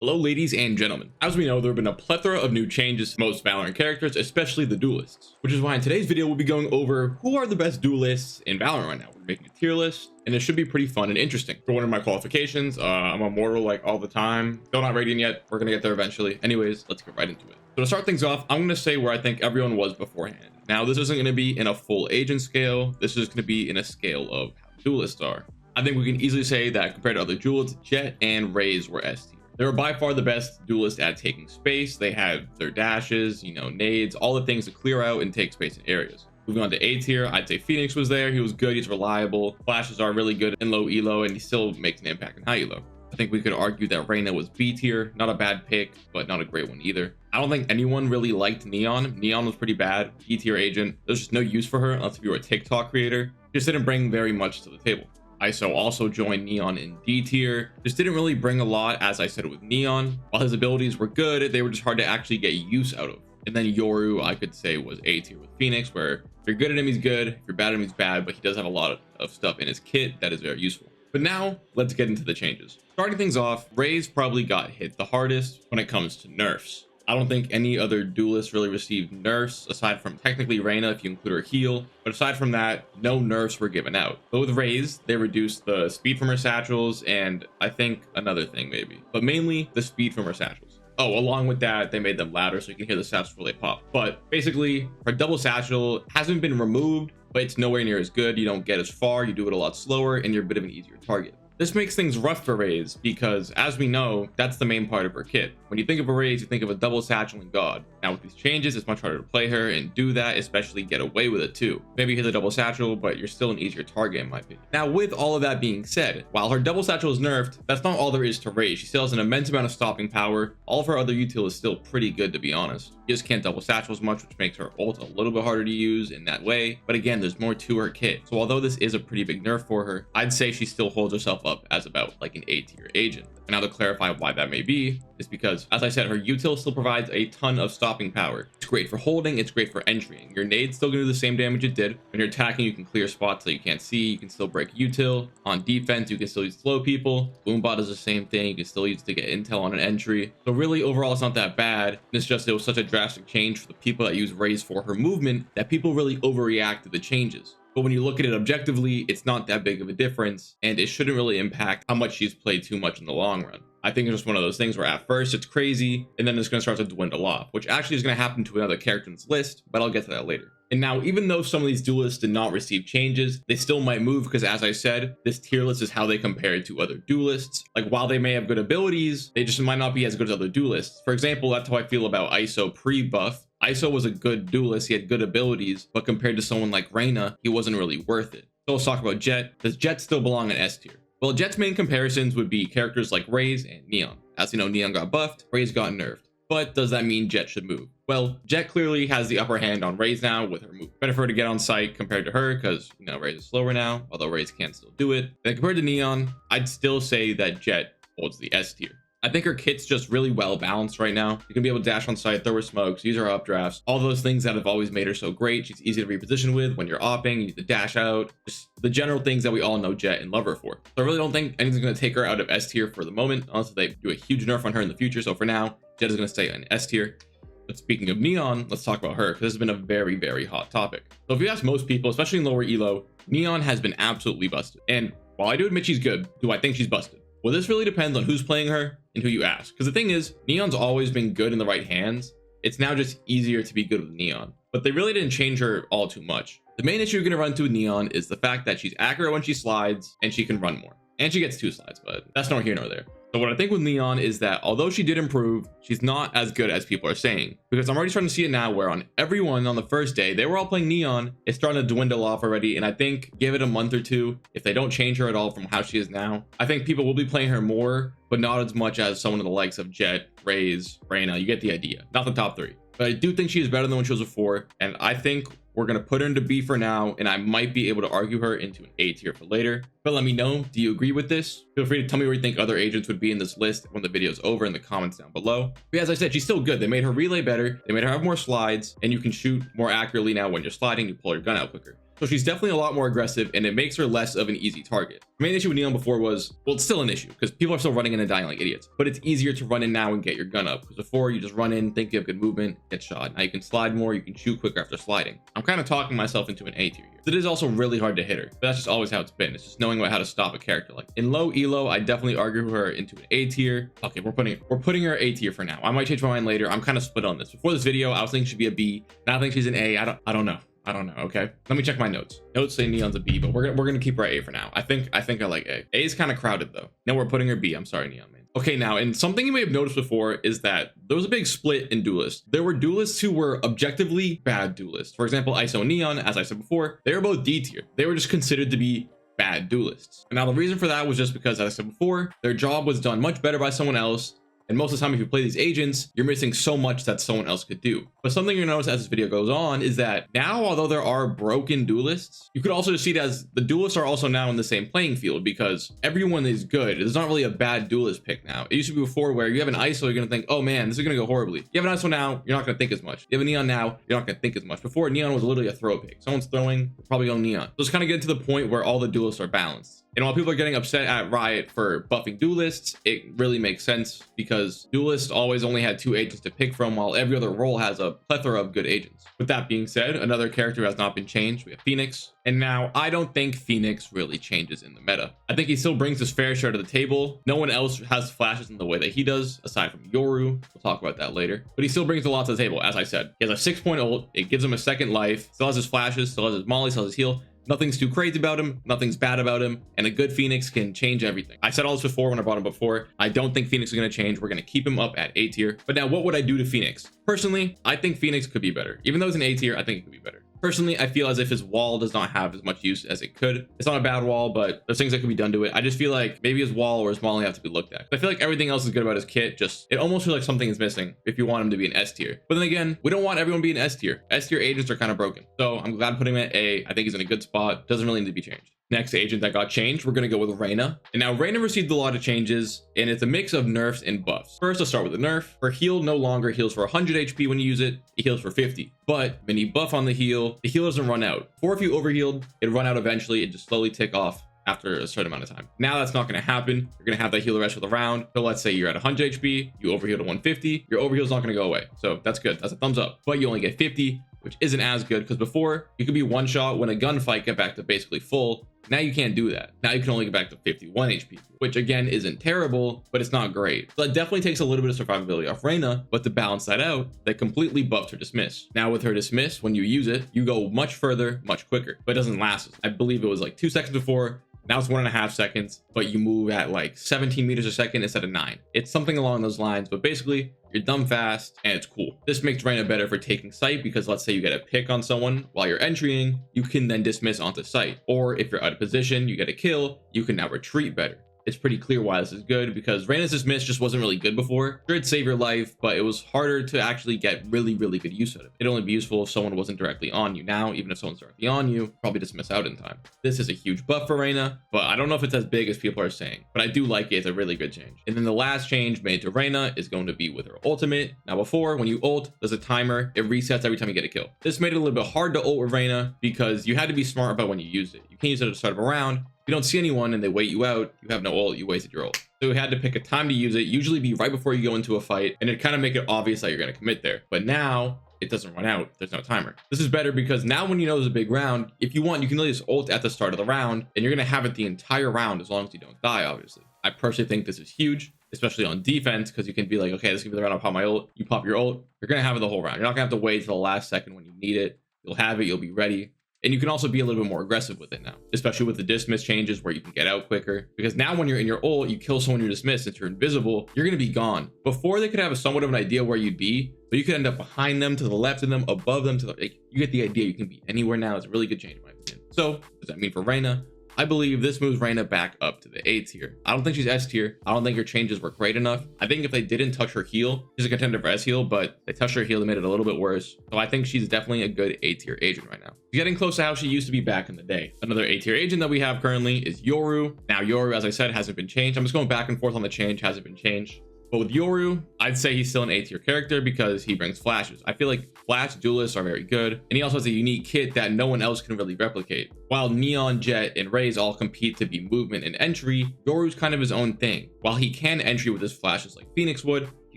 Hello ladies and gentlemen. As we know, there have been a plethora of new changes to most Valorant characters, especially the Duelists, which is why in today's video we'll be going over who are the best Duelists in Valorant right now. We're making a tier list, and it should be pretty fun and interesting. For one of my qualifications, I'm immortal like all the time. Still not radiant yet. We're gonna get there eventually. Anyways, let's get right into it. So to start things off, I'm gonna say where I think everyone was beforehand. Now this isn't gonna be in a full agent scale. This is gonna be in a scale of how Duelists are. I think we can easily say that compared to other Duelists, Jett and Raze were S tier. They were by far the best duelist at taking space. They had their dashes, nades, all the things to clear out and take space in areas. Moving on to A tier, I'd say Phoenix was there. He was good, he's reliable. Flashes are really good in low elo, and he still makes an impact in high elo. I think we could argue that Reyna was B tier, not a bad pick, but not a great one either. I don't think anyone really liked Neon. Neon was pretty bad, E tier agent. There's just no use for her unless you were a TikTok creator. Just didn't bring very much to the table. ISO also joined Neon in D tier. Just didn't really bring a lot, as I said with Neon. While his abilities were good, they were just hard to actually get use out of. And then Yoru, I could say, was A tier with Phoenix, where if you're good at him, he's good. If you're bad at him, he's bad, but he does have a lot of stuff in his kit that is very useful. But now, let's get into the changes. Starting things off, Raze probably got hit the hardest when it comes to nerfs. I don't think any other duelist really received nerfs, aside from technically Reyna if you include her heal, but aside from that, no nerfs were given out. But with Raze, they reduced the speed from her satchels and I think another thing maybe, but mainly the speed from her satchels. Oh, along with that, they made them louder so you can hear the satchels before they pop. But basically, her double satchel hasn't been removed, but it's nowhere near as good. You don't get as far, you do it a lot slower, and you're a bit of an easier target. This makes things rough for Raze because, as we know, that's the main part of her kit. When you think of a Raze, you think of a double satchel and God. Now with these changes, it's much harder to play her and do that, especially get away with it too. Maybe hit the double satchel, but you're still an easier target in my opinion. Now with all of that being said, while her double satchel is nerfed, that's not all there is to Raze. She still has an immense amount of stopping power. All of her other util is still pretty good, to be honest. You just can't double satchel as much, which makes her ult a little bit harder to use in that way. But again, there's more to her kit. So although this is a pretty big nerf for her, I'd say she still holds herself up as about like an A tier agent. And now to clarify why that may be is because, as I said, her util still provides a ton of stopping power. It's great for holding, it's great for entrying. Your nade's still gonna do the same damage it did. When you're attacking, you can clear spots that you can't see, you can still break util. On defense, you can still use slow people. Boombot is the same thing, you can still use it to get intel on an entry. So really, overall, it's not that bad. It's just it was such a drastic change for the people that use Raze for her movement that people really overreact to the changes. But when you look at it objectively, it's not that big of a difference, and it shouldn't really impact how much she's played too much in the long run. I think it's just one of those things where at first it's crazy, and then it's going to start to dwindle off, which actually is going to happen to another character in this list, but I'll get to that later. And now, even though some of these duelists did not receive changes, they still might move because, as I said, this tier list is how they compare to other duelists. Like, while they may have good abilities, they just might not be as good as other duelists. For example, that's how I feel about ISO pre-buff. ISO was a good duelist, he had good abilities, but compared to someone like Reyna, he wasn't really worth it. So let's talk about Jett. Does Jett still belong in S tier? Well, Jett's main comparisons would be characters like Raze and Neon. As you know, Neon got buffed, Raze got nerfed. But does that mean Jett should move? Well, Jett clearly has the upper hand on Raze now with her move. Better for her to get on site compared to her because, Raze is slower now, although Raze can still do it. And compared to Neon, I'd still say that Jett holds the S tier. I think her kit's just really well balanced right now. You can be able to dash on site, throw her smokes, use her updrafts, all those things that have always made her so great. She's easy to reposition with when you're opping, you need to dash out, just the general things that we all know Jett and love her for. So I really don't think anything's going to take her out of S tier for the moment, unless they do a huge nerf on her in the future. So for now, Jett is going to stay in S tier. But speaking of Neon, let's talk about her, because this has been a very, very hot topic. So if you ask most people, especially in lower elo, Neon has been absolutely busted. And while I do admit she's good, do I think she's busted? Well, this really depends on who's playing her and who you ask. Because the thing is, Neon's always been good in the right hands. It's now just easier to be good with Neon. But they really didn't change her all too much. The main issue you're going to run into with Neon is the fact that she's accurate when she slides and she can run more. And she gets 2 slides, but that's nor here nor there. So what I think with Neon is that although she did improve, she's not as good as people are saying. Because I'm already starting to see it now where on everyone on the first day, they were all playing Neon. It's starting to dwindle off already. And I think give it a month or two, if they don't change her at all from how she is now, I think people will be playing her more, but not as much as someone of the likes of Jett, Raze, Reyna. You get the idea. Not the top 3. But I do think she is better than when she was before. And I think we're going to put her into B for now, and I might be able to argue her into an A tier for later. But let me know, do you agree with this? Feel free to tell me where you think other agents would be in this list when the video is over in the comments down below. But as I said, she's still good. They made her relay better, they made her have more slides, and you can shoot more accurately now when you're sliding, you pull your gun out quicker. So she's definitely a lot more aggressive, and it makes her less of an easy target. The main issue with Neon before was, well, it's still an issue because people are still running in and dying like idiots, but it's easier to run in now and get your gun up, because before you just run in, think you have good movement, get shot. Now you can slide more, you can shoot quicker after sliding. I'm kind of talking myself into an A tier here. It is also really hard to hit her, but that's just always how it's been. It's just knowing how to stop a character. Like in low elo, I definitely argue her into an A tier. Okay, we're putting her A tier for now. I might change my mind later. I'm kind of split on this. Before this video, I was thinking she'd be a B. Now I think she's an A. I don't know. Okay, let me check my notes. Notes say Neon's a B, but we're gonna keep her at A for now. I think I like A. A is kind of crowded though. No, we're putting her B. I'm sorry, Neon, man. Okay, now, and something you may have noticed before is that there was a big split in Duelist. There were Duelists who were objectively bad Duelists. For example, ISO and Neon, as I said before, they were both D tier. They were just considered to be bad Duelists. And now the reason for that was just because, as I said before, their job was done much better by someone else. And most of the time, if you play these agents, you're missing so much that someone else could do. But something you'll notice as this video goes on is that now, although there are broken duelists, you could also see it as the duelists are also now in the same playing field, because everyone is good. There's not really a bad duelist pick now. It used to be before where you have an ISO, you're going to think, oh man, this is going to go horribly. You have an ISO now, you're not going to think as much. You have a Neon now, you're not going to think as much. Before, Neon was literally a throw pick. Someone's throwing, probably going Neon. So it's kind of getting to the point where all the duelists are balanced. And while people are getting upset at Riot for buffing duelists, it really makes sense because duelists always only had 2 agents to pick from, while every other role has a plethora of good agents. With that being said, another character has not been changed. We have Phoenix. And now I don't think Phoenix really changes in the meta. I think he still brings his fair share to the table. No one else has flashes in the way that he does, aside from Yoru. We'll talk about that later. But he still brings a lot to the table. As I said, he has a 6-point ult. It gives him a second life. Still has his flashes, still has his molly, still has his heal. Nothing's too crazy about him, nothing's bad about him, and a good Phoenix can change everything. I said all this before when I brought him before. I don't think Phoenix is going to change. We're going to keep him up at A tier. But now, what would I do to Phoenix? Personally, I think Phoenix could be better. Even though it's an A tier, I think it could be better. Personally, I feel as if his wall does not have as much use as it could. It's not a bad wall, but there's things that could be done to it. I just feel like maybe his wall or his molly have to be looked at. I feel like everything else is good about his kit. Just, it almost feels like something is missing if you want him to be an S tier. But then again, we don't want everyone to be an S tier. S tier agents are kind of broken. So I'm glad putting him at A. I think he's in a good spot. Doesn't really need to be changed. Next agent that got changed, we're going to go with Reyna. And now Reyna received a lot of changes, and it's a mix of nerfs and buffs. First, let's start with the nerf. Her heal no longer heals for 100 HP when you use it. It heals for 50. But when you buff on the heal doesn't run out. Or if you overhealed, it'd run out eventually. It just slowly tick off after a certain amount of time. Now that's not going to happen. You're going to have that heal the rest of the round. So let's say you're at 100 HP, you overheal to 150. Your overheal's not going to go away. So that's good. That's a thumbs up. But you only get 50, which isn't as good, because before you could be one shot when a gunfight get back to basically full. Now you can't do that. Now you can only get back to 51 HP, which again isn't terrible, but it's not great. So that definitely takes a little bit of survivability off Reyna, but to balance that out, they completely buffed her dismiss. Now with her dismiss, when you use it, you go much further, much quicker, but it doesn't last. I believe it was like 2 seconds before. Now it's 1.5 seconds, but you move at like 17 meters a second instead of 9. It's something along those lines, but basically you're dumb fast and it's cool. This makes Reyna better for taking sight, because let's say you get a pick on someone while you're entering, you can then dismiss onto sight. Or if you're out of position, you get a kill, you can now retreat better. It's pretty clear why this is good, because Reyna's dismiss just wasn't really good before. Sure, it'd save your life, but it was harder to actually get really good use out of it. It'd only be useful if someone wasn't directly on you. Now, even if someone's directly on you, probably dismiss out in time. This is a huge buff for Reyna, but I don't know if it's as big as people are saying, but I do like it. It's a really good change. And then the last change made to Reyna is going to be with her ultimate. Now before, when you ult, there's a timer. It resets every time you get a kill. This made it a little bit hard to ult with Reyna, because you had to be smart about when you used it. You can't use it at the start of a round. You don't see anyone and they wait you out, you have no ult, you wasted your ult. So we had to pick a time to use it, usually be right before you go into a fight, and it kind of make it obvious that you're going to commit there. But now it doesn't run out, there's no timer. This is better because now when you know there's a big round, if you want, you can literally just ult at the start of the round, and you're going to have it the entire round as long as you don't die, obviously. I personally think this is huge, especially on defense, because you can be like, okay, this is going to be the round I'll pop my ult. You pop your ult, you're going to have it the whole round. You're not going to have to wait till the last second when you need it. You'll have it, you'll be ready. And you can also be a little bit more aggressive with it now, especially with the dismiss changes where you can get out quicker. Because now when you're in your ult, you kill someone you dismiss, since you're invisible, you're going to be gone. Before, they could have somewhat of an idea where you'd be, but you could end up behind them, to the left of them, above them, to the, like, you get the idea. You can be anywhere now. It's a really good change in my opinion. So what does that mean for Reyna? I believe this moves Reyna back up to the A tier. I don't think she's S tier. I don't think her changes were great enough. I think if they didn't touch her heal, she's a contender for S heal, but they touched her heal and made it a little bit worse. So I think she's definitely a good A tier agent right now. She's getting close to how she used to be back in the day. Another A tier agent that we have currently is Yoru. Now Yoru, as I said, hasn't been changed. I'm just going back and forth on the change, hasn't been changed. But with Yoru, I'd say he's still an A tier character because he brings flashes. I feel like flash duelists are very good, and he also has a unique kit that no one else can really replicate. While Neon, Jett, and Raze all compete to be movement and entry, Yoru's kind of his own thing. While he can entry with his flashes like Phoenix would, he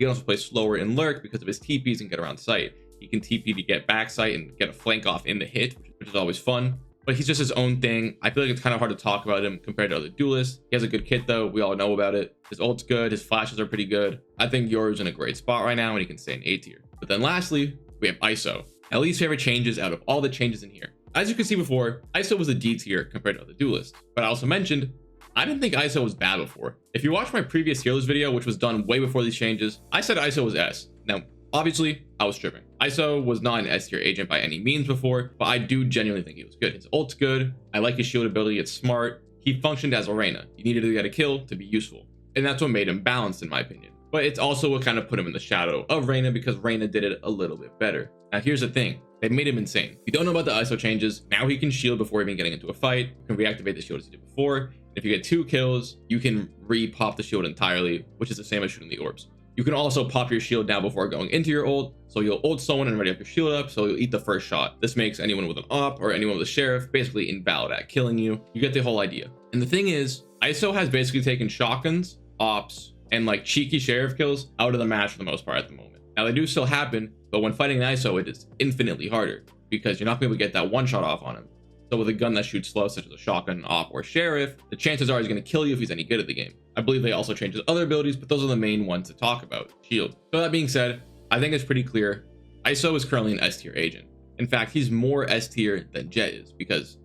can also play slower and lurk because of his TPs and get around sight. He can TP to get backside and get a flank off in the hit, which is always fun. But he's just his own thing. I feel like it's kind of hard to talk about him compared to other duelists. He has a good kit though. We all know about it. His ult's good. His flashes are pretty good. I think Yoru's in a great spot right now and he can stay in A tier. But then lastly, we have ISO. My least favorite changes out of all the changes in here. As you can see before, ISO was a D tier compared to other duelists. But I also mentioned, I didn't think ISO was bad before. If you watch my previous tier list video, which was done way before these changes, I said ISO was S. Now, obviously, I was tripping. ISO was not an S tier agent by any means before, but I do genuinely think he was good. His ult's good. I like his shield ability. It's smart. He functioned as a Reyna. You needed to get a kill to be useful. And that's what made him balanced in my opinion. But it's also what kind of put him in the shadow of Reyna because Reyna did it a little bit better. Now here's the thing. They made him insane. If you don't know about the ISO changes, now he can shield before even getting into a fight. You can reactivate the shield as he did before. If you get 2 kills, you can re-pop the shield entirely, which is the same as shooting the orbs. You can also pop your shield now before going into your ult, so you'll ult someone and ready up your shield up, so you'll eat the first shot. This makes anyone with an op or anyone with a sheriff basically invalid at killing you. You get the whole idea. And the thing is, ISO has basically taken shotguns, ops, and like cheeky sheriff kills out of the match for the most part at the moment. Now they do still happen, but when fighting an ISO, it is infinitely harder because you're not going to be able to get that one shot off on him. So with a gun that shoots slow, such as a shotgun, op, or sheriff, the chances are he's going to kill you if he's any good at the game. I believe they also change his other abilities, but those are the main ones to talk about. Shield. So that being said, I think it's pretty clear. ISO is currently an S tier agent. In fact, he's more S tier than Jett is because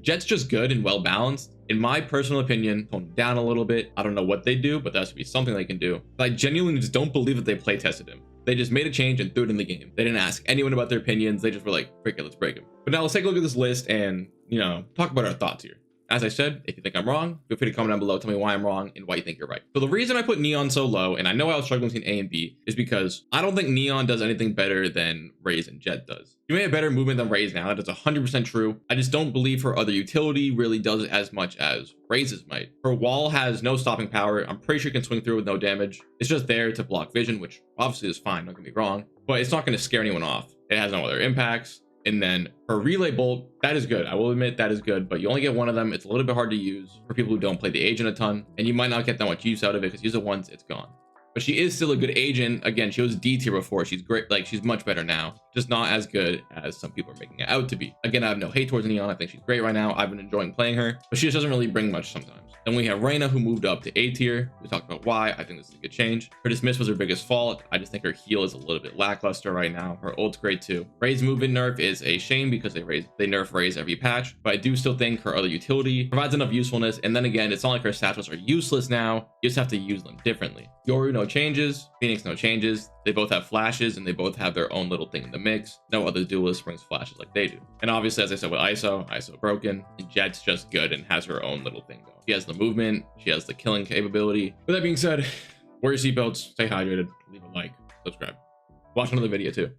Jett's just good and well balanced. In my personal opinion, tone him down a little bit. I don't know what they do, but that has to be something they can do. But I genuinely just don't believe that they play tested him. They just made a change and threw it in the game. They didn't ask anyone about their opinions. They just were like, frick it, let's break him. But now let's take a look at this list and, talk about our thoughts here. As I said, if you think I'm wrong, feel free to comment down below, tell me why I'm wrong and why you think you're right. So the reason I put Neon so low, and I know I was struggling between A and B, is because I don't think Neon does anything better than Raze and Jett does. She may have better movement than Raze now, that is 100% true. I just don't believe her other utility really does as much as Raze's might. Her wall has no stopping power. I'm pretty sure you can swing through with no damage. It's just there to block vision, which obviously is fine, don't get me wrong, but it's not going to scare anyone off. It has no other impacts. And then her relay bolt, that is good. I will admit that is good, but you only get one of them. It's a little bit hard to use for people who don't play the agent a ton, and you might not get that much use out of it because you use it once, it's gone. But she is still a good agent. Again, she was D tier before. She's great. Like, she's much better now, just not as good as some people are making it out to be. Again, I have no hate towards Neon. I think she's great right now. I've been enjoying playing her, but she just doesn't really bring much sometimes. Then we have Reyna, who moved up to A tier. We talked about why. I think this is a good change. Her dismiss was her biggest fault. I just think her heal is a little bit lackluster right now. Her ult's great too. Raze movement nerf is a shame because they nerf Raze every patch, but I do still think her other utility provides enough usefulness. And then again, it's not like her satchels are useless now. You just have to use them differently. Yoru, no changes. Phoenix, no changes. They both have flashes and they both have their own little thing in the mix. No other duelist brings flashes like they do. And obviously, as I said with ISO broken, and Jett's just good and has her own little thing going. She has the movement, she has the killing capability. With that being said, wear your seatbelts, stay hydrated, leave a like, subscribe. Watch another video too.